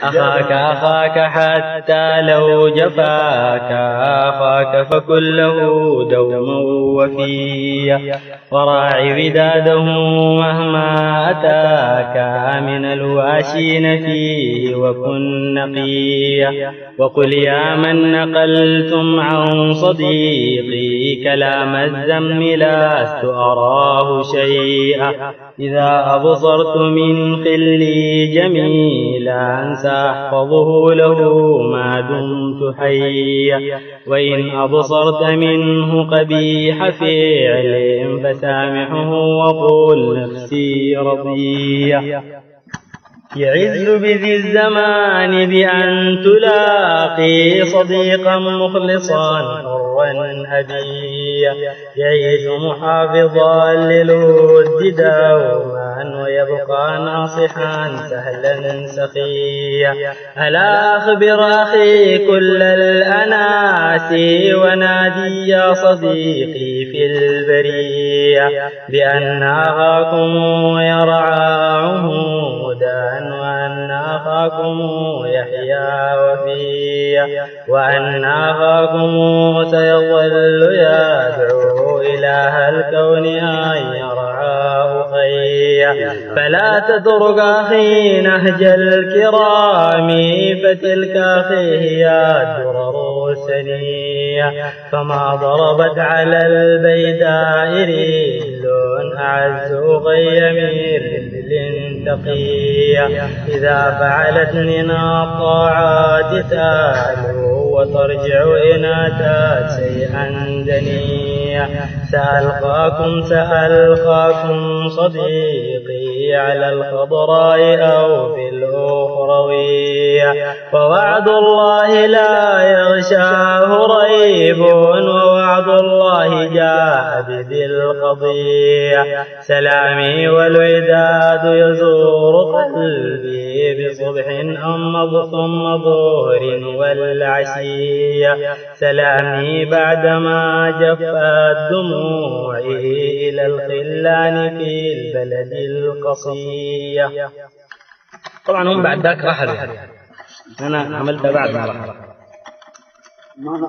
أخاك حتى لو جفاك أخاك فكن له دوما وفيا وراعي وداده مهما أتاك من الواشين فيه وكن نقيا وقل يا من نقلتم عن صديقي كلام الذم لست أراه شيئا إذا أبصرت من خلي جميلا سأحفظه له ما دمت حيا وإن أبصرت منه قبيح فعل فسامحه وقل نفسي رضيا يعز بذي الزمان بأن تلاقي صديقا مخلصا حرا هديا يعيش محافظا للود دوما ويبقى ناصحا سهلا سخيا ألا أخبر أخي كل الأناس ونادي يا صديقي في البرية بأن أخاكم يرعى عهودا وأن أخاكم يحيا وفيا وأن أخاكم سيظل يدعو إله الكون أن يرعاه خيا فلا تترك أخي نهج الكرام فتلك أخيه هي الدرر السنية فما ضربت على البيداء ريل أعز غيم رجل تقيا إذا فعلت من الطاعات تالو وترجع إن أتت شيئا دنيا سألقاكم صديقي على الخضراء أو في الأخروية ووعد الله لا يغشاه ريب ووعد الله جاء بذي القضية سلامي والوداد يزور قلبي بصبح ثم ظهر والعشية سلامي بعدما جفت دموعي إلى الخلان في البلد القصية. طبعا هم بعد ذاك رحلوا، أنا عملتها بعد ما رحلوا.